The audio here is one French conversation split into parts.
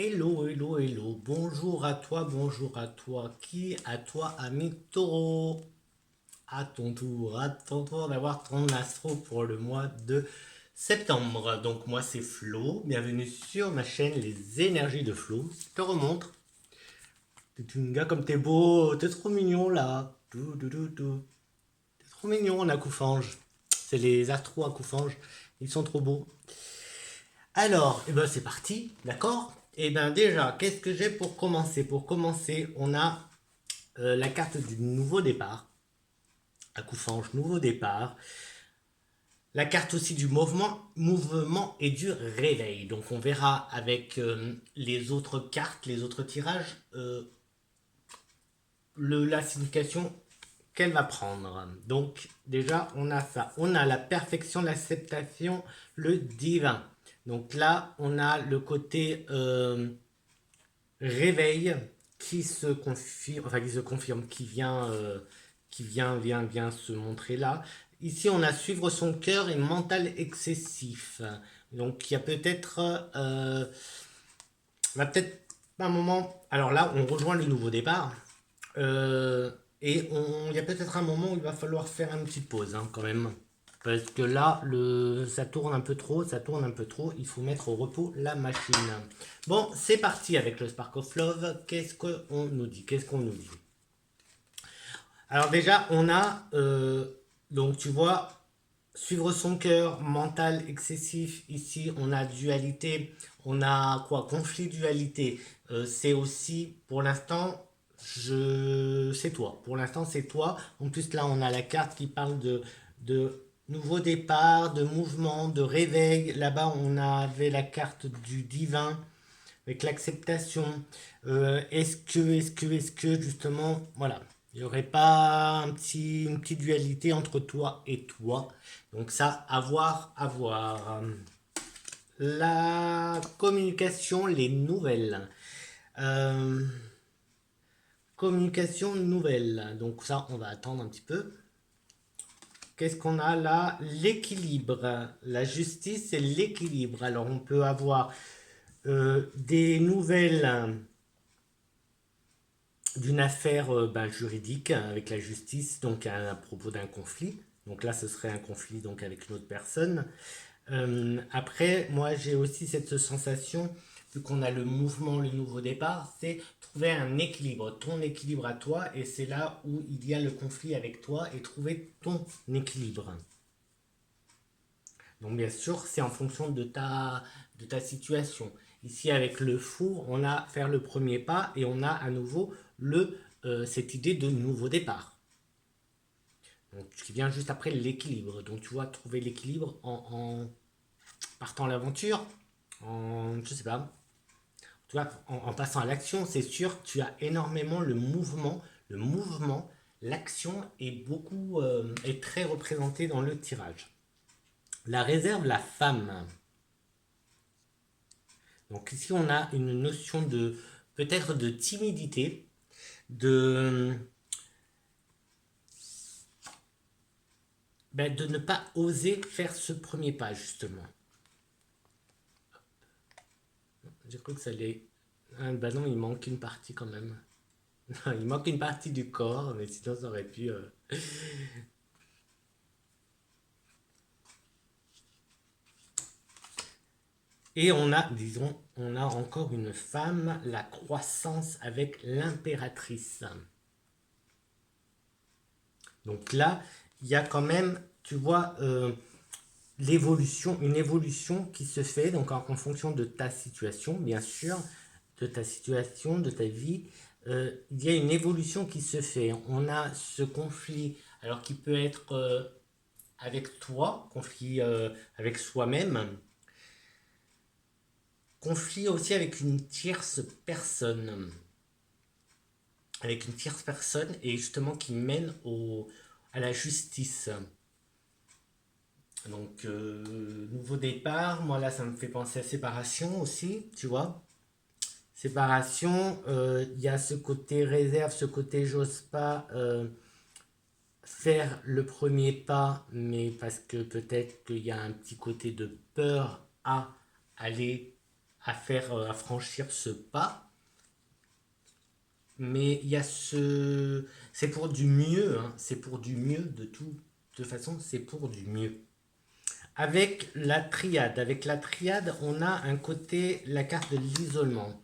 Hello, hello, hello. Bonjour à toi, bonjour à toi. Qui à toi, ami taureau? À ton tour d'avoir ton astro pour le mois de septembre. Donc moi c'est Flo. Bienvenue sur ma chaîne Les Énergies de Flo. Je te remontre. T'es un gars comme t'es beau. T'es trop mignon là. T'es trop mignon en accoufange. C'est les astros accoufanges. Ils sont trop beaux. Alors, eh ben c'est parti, d'accord? Eh ben déjà, qu'est-ce que j'ai pour commencer? Pour commencer, on a la carte du nouveau départ, accoufange, nouveau départ. La carte aussi du mouvement et du réveil. Donc on verra avec les autres cartes, les autres tirages, la signification qu'elle va prendre. Donc déjà, on a ça. On a la perfection, l'acceptation, le divin. Donc là, on a le côté réveil qui se confirme, vient se montrer là. Ici, on a suivre son cœur et mental excessif. Donc, il y a peut-être, va peut-être un moment. Alors là, on rejoint le nouveau départ. Euh, il y a peut-être un moment où il va falloir faire une petite pause, hein, quand même. Parce que là, ça tourne un peu trop, ça tourne un peu trop. Il faut mettre au repos la machine. Bon, c'est parti avec le Spark of Love. Qu'est-ce qu'on nous dit? Qu'est-ce qu'on nous dit? Alors déjà, on a, donc tu vois, suivre son cœur, mental excessif. Ici, on a dualité. On a quoi? Conflit, dualité. C'est aussi, pour l'instant, c'est toi. Pour l'instant, c'est toi. En plus, là, on a la carte qui parle de nouveau départ, de mouvement, de réveil. Là-bas, on avait la carte du divin avec l'acceptation. Est-ce que, justement, voilà, il n'y aurait pas une petite dualité entre toi et toi. Donc ça, à voir, à voir. La communication, les nouvelles. Euh, communication nouvelle. Donc ça, on va attendre un petit peu. Qu'est-ce qu'on a là? L'équilibre. La justice et l'équilibre. Alors on peut avoir des nouvelles d'une affaire juridique avec la justice, donc à propos d'un conflit. Donc là, ce serait un conflit donc avec une autre personne. Après, moi, j'ai aussi cette sensation, vu qu'on a le mouvement, le nouveau départ, c'est trouver un équilibre, ton équilibre à toi, et c'est là où il y a le conflit avec toi, et trouver ton équilibre. Donc bien sûr, c'est en fonction de ta situation. Ici, avec le fou, on a faire le premier pas et on a à nouveau cette idée de nouveau départ. Donc, qui vient juste après l'équilibre. Donc tu vois, trouver l'équilibre en partant à l'aventure, je sais pas, tu vois, en passant à l'action, c'est sûr, tu as énormément le mouvement, l'action est très représenté dans le tirage. La réserve, la femme. Donc ici, on a une notion de peut-être de timidité, de, de ne pas oser faire ce premier pas, justement. J'ai cru que ça allait... Ah, bah non, il manque une partie quand même. Non, il manque une partie du corps, mais sinon ça aurait pu... Et on a, disons, on a encore une femme, la croissance avec l'impératrice. Donc là, il y a quand même, tu vois, une évolution qui se fait donc en fonction de ta situation, bien sûr, de ta situation, de ta vie. Il y a une évolution qui se fait. On a ce conflit, alors qui peut être avec toi, conflit avec soi-même, conflit aussi avec une tierce personne et justement qui mène à la justice. Donc, nouveau départ, moi là ça me fait penser à séparation aussi, tu vois. Séparation, il y a ce côté réserve, ce côté j'ose pas faire le premier pas, mais parce que peut-être qu'il y a un petit côté de peur à aller. à faire, à franchir ce pas. Mais il y a ce... C'est pour du mieux, hein. C'est pour du mieux de tout. De toute façon, c'est pour du mieux. Avec la triade, on a un côté, la carte de l'isolement.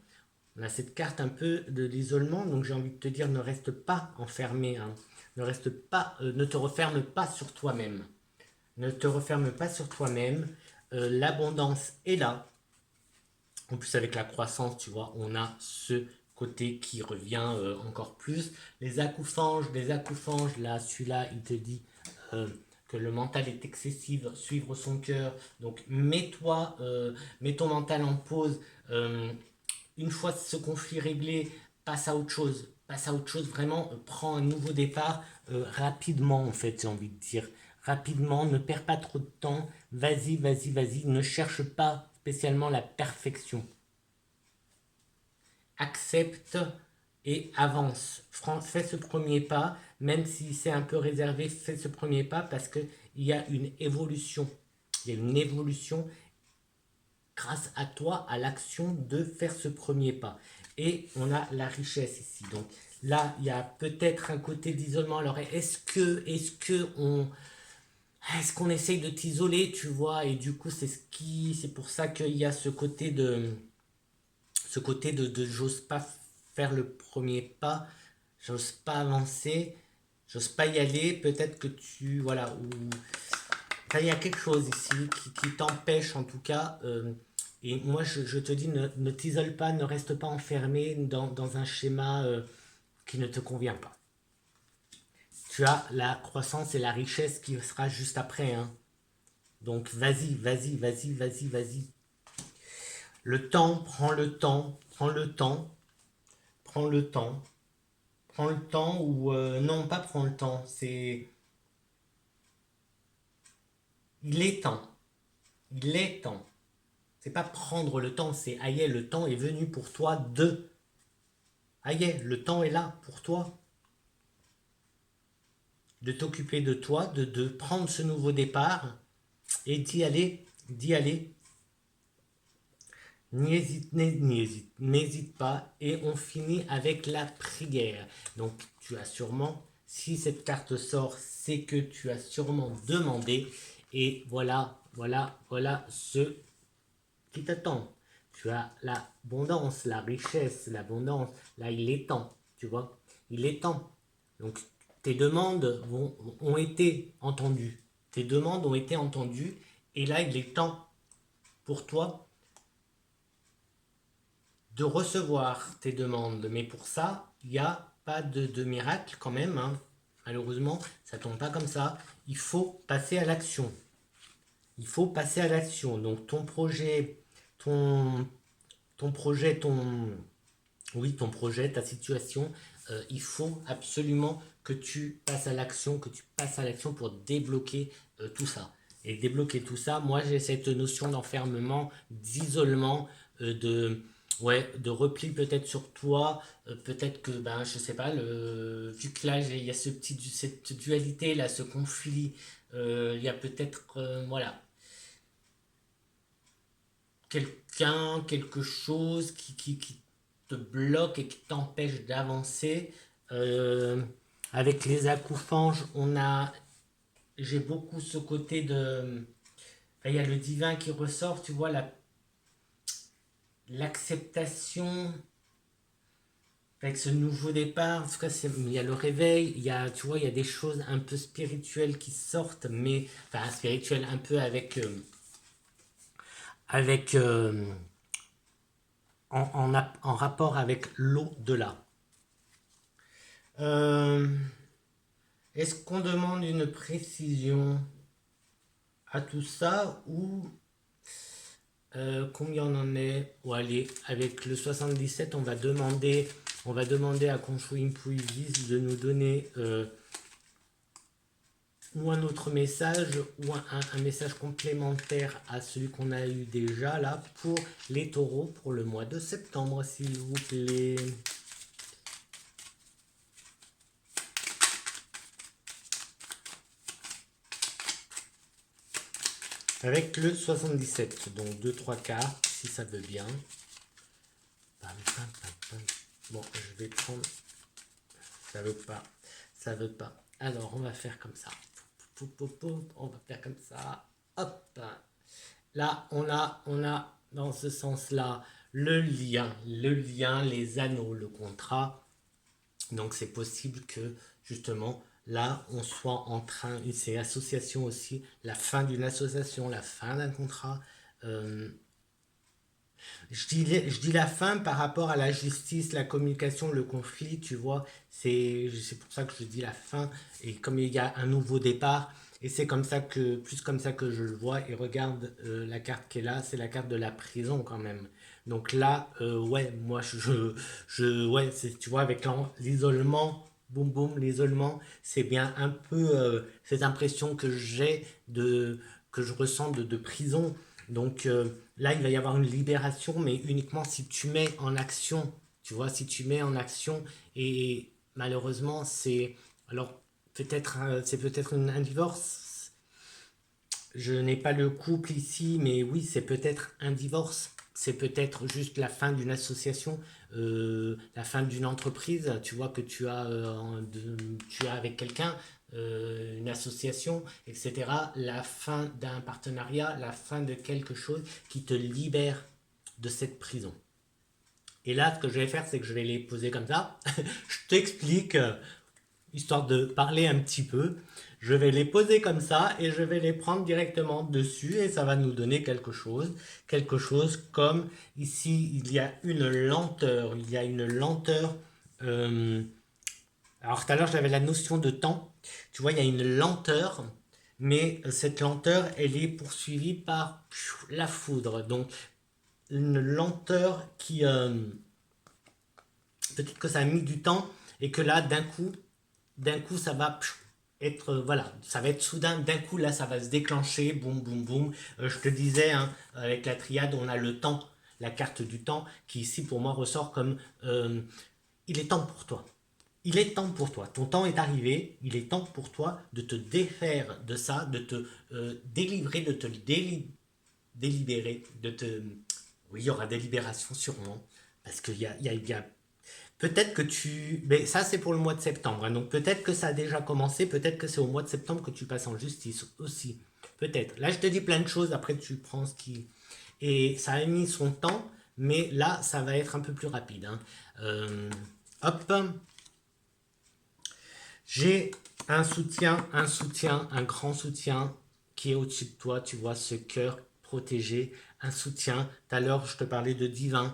On a cette carte un peu de l'isolement, donc j'ai envie de te dire, ne reste pas enfermé, hein. Ne reste pas, ne te referme pas sur toi-même. Ne te referme pas sur toi-même. L'abondance est là. En plus, avec la croissance, tu vois, on a ce côté qui revient encore plus. Les accouphanges, là, celui-là, il te dit que le mental est excessif, suivre son cœur. Donc, mets ton mental en pause. Une fois ce conflit réglé, passe à autre chose. Passe à autre chose, vraiment, prends un nouveau départ rapidement, en fait, j'ai envie de dire. Rapidement, ne perds pas trop de temps. Vas-y, vas-y, vas-y. Ne cherche pas spécialement la perfection. Accepte et avance. Fais ce premier pas, même si c'est un peu réservé, fais ce premier pas parce qu'il y a une évolution. Il y a une évolution grâce à toi, à l'action de faire ce premier pas. Et on a la richesse ici. Donc là, il y a peut-être un côté d'isolement. Alors, est-ce qu'on essaye de t'isoler, tu vois? Et du coup, c'est pour ça qu'il y a ce côté de j'ose pas faire le premier pas, j'ose pas avancer, j'ose pas y aller. Peut-être que voilà, ou enfin, il y a quelque chose ici qui t'empêche en tout cas. Et moi, je te dis, ne t'isole pas, ne reste pas enfermé dans un schéma qui ne te convient pas. Tu as la croissance et la richesse qui sera juste après, hein. Donc vas-y, vas-y, vas-y, vas-y, vas-y. Le temps, prends le temps, prends le temps, prends le temps, prends le temps ou non, pas prends le temps, c'est il est temps, il est temps. C'est pas prendre le temps, c'est aïe, le temps est venu pour toi de aïe, le temps est là pour toi de t'occuper de toi, de prendre ce nouveau départ et d'y aller. N'hésite pas. Et on finit avec la prière. Donc tu as sûrement, si cette carte sort, c'est que tu as sûrement demandé. Et voilà, voilà, voilà ce qui t'attend. Tu as l'abondance, la richesse, l'abondance. Là, il est temps, tu vois. Il est temps. Donc tes demandes ont été entendues. Tes demandes ont été entendues. Et là, il est temps pour toi de recevoir tes demandes. Mais pour ça, il n'y a pas de miracle quand même, hein. Malheureusement, ça ne tombe pas comme ça. Il faut passer à l'action. Il faut passer à l'action. Donc ton projet, ton, ton projet, ton projet, ta situation, il faut absolument que tu passes à l'action, pour débloquer tout ça. Et débloquer tout ça, moi j'ai cette notion d'enfermement, d'isolement, de repli peut-être sur toi, peut-être que, ben, je sais pas, vu que là il y a cette dualité là, ce conflit, il y a peut-être, voilà, quelque chose qui te bloque et qui t'empêche d'avancer. Euh, Avec les accouphanges, j'ai beaucoup ce côté de, enfin, il y a le divin qui ressort, tu vois, l'acceptation avec ce nouveau départ. En tout cas, il y a le réveil, tu vois, il y a des choses un peu spirituelles qui sortent, mais, enfin, spirituelles un peu avec en rapport avec l'au-delà. Euh, Est-ce qu'on demande une précision à tout ça ou combien on en est? Ou allez, avec le 77, on va demander à Conchouim Pouivis de nous donner ou un autre message ou un message complémentaire à celui qu'on a eu déjà là pour les taureaux pour le mois de septembre, s'il vous plaît. Avec le 77, donc 2-3 cartes, si ça veut bien. Pam, pam, pam, pam. Bon, je vais prendre... Ça veut pas. Ça veut pas. Alors, on va faire comme ça. On va faire comme ça. Hop. Là, on a dans ce sens-là le lien, les anneaux, le contrat. Donc, c'est possible que, justement, là, on soit en train, c'est association aussi, la fin d'une association, la fin d'un contrat. Euh, je dis la fin par rapport à la justice, la communication, le conflit, tu vois. C'est pour ça que je dis la fin. Et comme il y a un nouveau départ, et c'est comme ça que, plus comme ça que je le vois. Et regarde la carte qui est là, c'est la carte de la prison quand même. Donc là, ouais, moi, ouais, tu vois, avec l'isolement, boum boum, l'isolement, c'est bien un peu cette impression que j'ai que je ressens de prison. Donc là, il va y avoir une libération, mais uniquement si tu mets en action, tu vois, si tu mets en action, et malheureusement, alors peut-être, c'est peut-être un divorce. Je n'ai pas le couple ici, mais oui, c'est peut-être un divorce. C'est peut-être juste la fin d'une association, la fin d'une entreprise. Tu vois que tu as avec quelqu'un, une association, etc. La fin d'un partenariat, la fin de quelque chose qui te libère de cette prison. Et là, ce que je vais faire, c'est que je vais les poser comme ça. Je t'explique, histoire de parler un petit peu. Je vais les poser comme ça et je vais les prendre directement dessus et ça va nous donner quelque chose. Quelque chose comme ici, il y a une lenteur. Il y a une lenteur. euh, alors tout à l'heure, j'avais la notion de temps. Tu vois, il y a une lenteur, mais cette lenteur, elle est poursuivie par la foudre. Donc une lenteur qui... peut-être que ça a mis du temps et que là, d'un coup, ça va être, voilà, ça va être soudain, d'un coup, là, ça va se déclencher, boum, boum, boum. Je te disais, hein, avec la triade, on a le temps, la carte du temps, qui ici, pour moi, ressort comme, il est temps pour toi. Il est temps pour toi. Ton temps est arrivé. Il est temps pour toi de te défaire de ça, de te délivrer, de te délibérer, de te... Oui, il y aura des libérations sûrement. Parce qu'il y a peut-être que tu... Mais ça, c'est pour le mois de septembre, hein. Donc peut-être que ça a déjà commencé. Peut-être que c'est au mois de septembre que tu passes en justice aussi. Peut-être. Là, je te dis plein de choses. Après, tu prends ce qui... Et ça a mis son temps. Mais là, ça va être un peu plus rapide, hein. Hop. J'ai un grand soutien qui est au-dessus de toi. Tu vois ce cœur protégé, un soutien. Tout à l'heure, je te parlais de divin.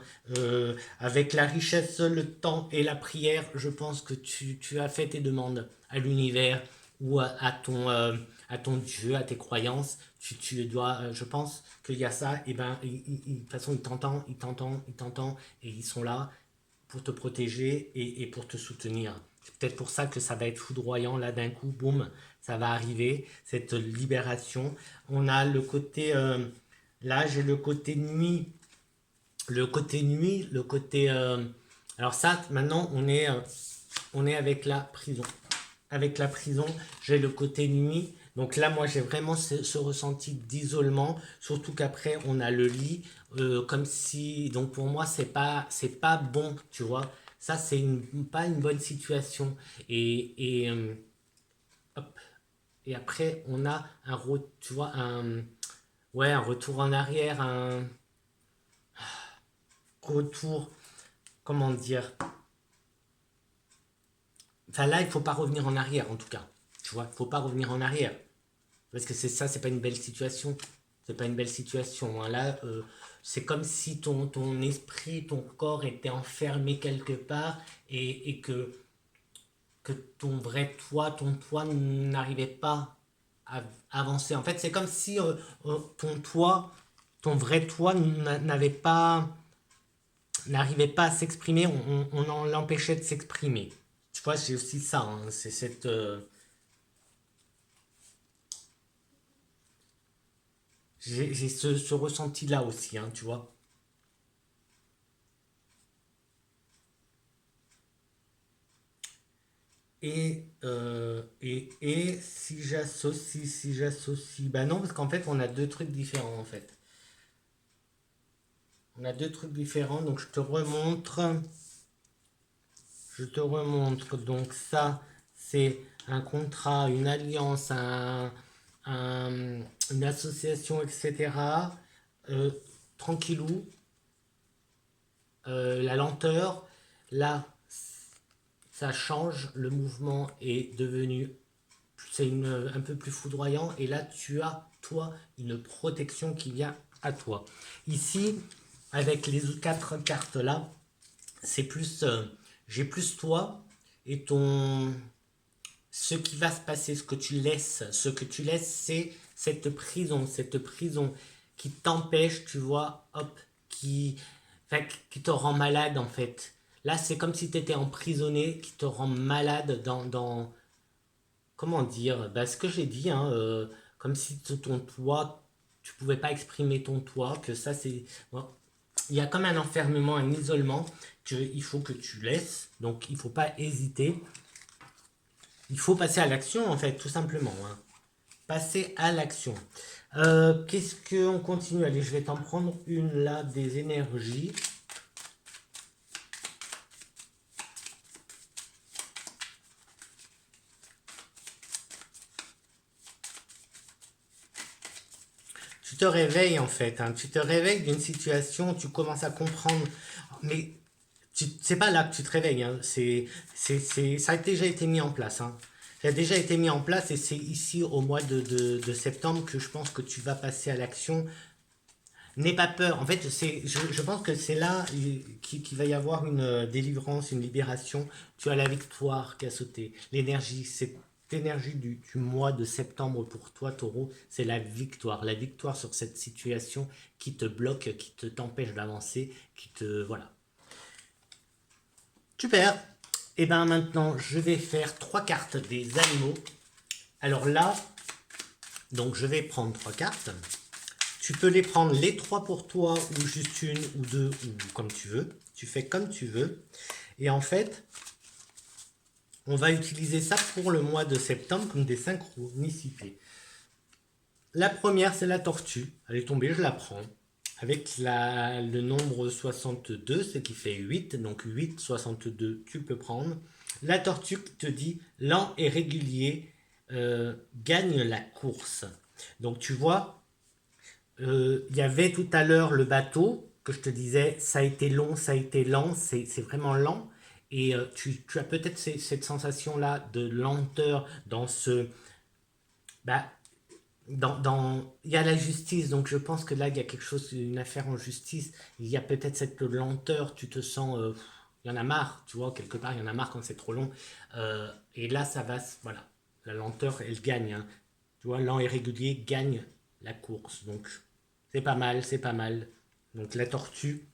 Avec la richesse, le temps et la prière, je pense que tu as fait tes demandes à l'univers ou à ton Dieu, à tes croyances. Tu dois, je pense qu'il y a ça. Et ben, de toute façon, ils t'entendent et ils sont là pour te protéger et pour te soutenir. C'est peut-être pour ça que ça va être foudroyant, là d'un coup, boum, ça va arriver, cette libération. On a le côté, là j'ai le côté nuit, le côté... alors ça, maintenant, on est avec la prison. Avec la prison, j'ai le côté nuit. Donc là, moi, j'ai vraiment ce ressenti d'isolement. Surtout qu'après, on a le lit. Comme si... Donc pour moi, c'est pas bon, tu vois. Ça, pas une bonne situation. Hop. Et après, on a tu vois, ouais, un retour en arrière, un retour, comment dire, enfin là, il faut pas revenir en arrière, en tout cas. Tu vois, il faut pas revenir en arrière. Parce que c'est ça, c'est pas une belle situation. C'est pas une belle situation, hein. Là, c'est comme si ton esprit, ton corps était enfermé quelque part et que ton toi n'arrivait pas à avancer. En fait, c'est comme si ton vrai toi n'arrivait pas à s'exprimer, on l'empêchait de s'exprimer. Tu vois, c'est aussi ça, hein, c'est j'ai ce ressenti-là aussi, hein, tu vois. Et si j'associe, bah non, parce qu'en fait, on a deux trucs différents, en fait. On a deux trucs différents, donc je te remontre. Je te remontre. Donc ça, c'est un contrat, une alliance, une association, etc. Euh, Tranquillou. La lenteur, là, ça change. Le mouvement est devenu, c'est un peu plus foudroyant. Et là, tu as, toi, une protection qui vient à toi. Ici, avec les quatre cartes là, c'est plus, j'ai plus toi et ton, ce qui va se passer, ce que tu laisses, c'est cette prison qui t'empêche, tu vois, hop, qui, enfin, qui te rend malade en fait. Là, c'est comme si tu étais emprisonné, qui te rend malade comment dire, bah, ce que j'ai dit, hein, comme si ton toit, tu pouvais pas exprimer ton toit, que ça c'est, bon, il y a comme un enfermement, un isolement qu'il faut que tu laisses. Donc il faut pas hésiter. Il faut passer à l'action en fait, tout simplement. Hein. Passer à l'action. Qu'est-ce qu'on continue? Allez, je vais t'en prendre une là des énergies. Tu te réveilles en fait. Hein. Tu te réveilles d'une situation, tu commences à comprendre. Mais c'est pas là que tu te réveilles. Hein. Ça a déjà été mis en place. Hein. Ça a déjà été mis en place et c'est ici au mois de septembre que je pense que tu vas passer à l'action. N'aie pas peur. En fait, je pense que c'est là qu'il va y avoir une délivrance, une libération. Tu as la victoire qui a sauté. L'énergie, cette énergie du mois de septembre pour toi, Taureau, c'est la victoire. La victoire sur cette situation qui te bloque, qui t'empêche d'avancer, qui te... Voilà. Super. Et bien maintenant, je vais faire trois cartes des animaux. Alors là, donc je vais prendre trois cartes. Tu peux les prendre les trois pour toi, ou juste une, ou deux, ou comme tu veux. Tu fais comme tu veux. Et en fait, on va utiliser ça pour le mois de septembre comme des synchronicités. La première, c'est la tortue. Elle est tombée, je la prends. Avec le nombre 62, ce qui fait 8. Donc 8, 62, tu peux prendre. La tortue te dit lent et régulier, gagne la course. Donc tu vois, il y avait tout à l'heure le bateau que je te disais, ça a été long, ça a été lent, c'est vraiment lent. Et tu as peut-être cette sensation-là de lenteur dans ce... Bah, il y a la justice, donc je pense que là, il y a quelque chose, une affaire en justice. Il y a peut-être cette lenteur, tu te sens... il y en a marre, tu vois, quelque part, il y en a marre quand c'est trop long. Et là, ça va... Voilà, la lenteur, elle gagne. Hein. Tu vois, lent et régulier gagne la course. Donc, c'est pas mal, c'est pas mal. Donc, la tortue,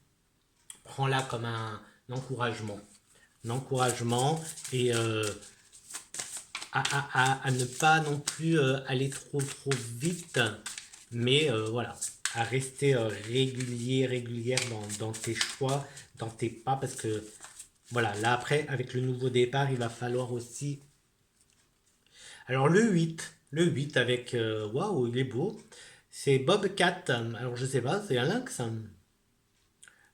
prends-la comme un encouragement. Un encouragement et à ne pas non plus aller trop vite, mais voilà, à rester régulière dans tes choix, dans tes pas, parce que voilà, là après, avec le nouveau départ, il va falloir aussi... Alors le huit avec... Waouh, il est beau. C'est Bobcat. Alors je sais pas, c'est un lynx.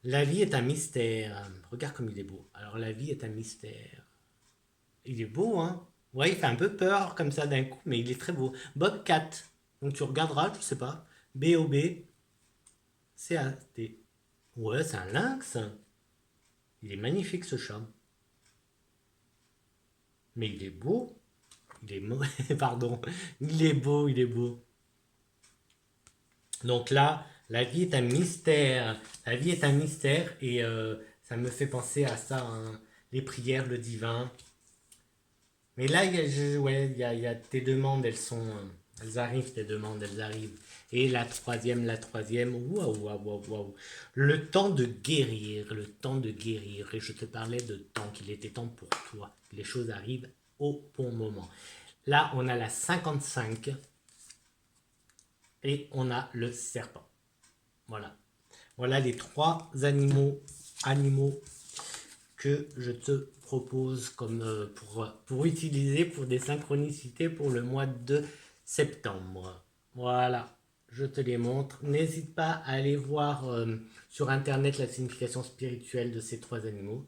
La vie est un mystère. Regarde comme il est beau. Alors la vie est un mystère. Il est beau, hein? Ouais, il fait un peu peur comme ça d'un coup, mais il est très beau. Bobcat. Donc tu regarderas, je sais pas. Bobcat. Ouais, c'est un lynx. Il est magnifique ce chat. Mais il est beau. Il est mauvais, pardon. Il est beau, il est beau. Donc là, la vie est un mystère. La vie est un mystère et ça me fait penser à ça, hein. Les prières, le divin. Mais là, ouais, il y a tes demandes, elles arrivent, tes demandes, elles arrivent. Et la troisième, waouh, waouh, waouh, waouh. Le temps de guérir, le temps de guérir. Et je te parlais de temps, qu'il était temps pour toi. Que les choses arrivent au bon moment. Là, on a la 55 et on a le serpent. Voilà. Voilà les trois animaux que je te propose comme pour utiliser pour des synchronicités pour le mois de septembre. Voilà. je te les montre. N'hésite pas à aller voir sur internet la signification spirituelle de ces trois animaux.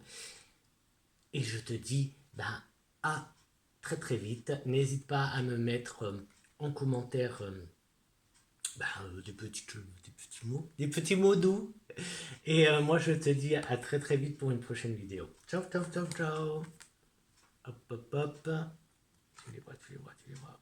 Et je te dis ben, à très très vite. N'hésite pas à me mettre en commentaire des petits mots doux. Et moi je te dis à très très vite pour une prochaine vidéo. Ciao, ciao, ciao, ciao. Hop, hop, hop. Tu les vois, tu les vois, tu les vois.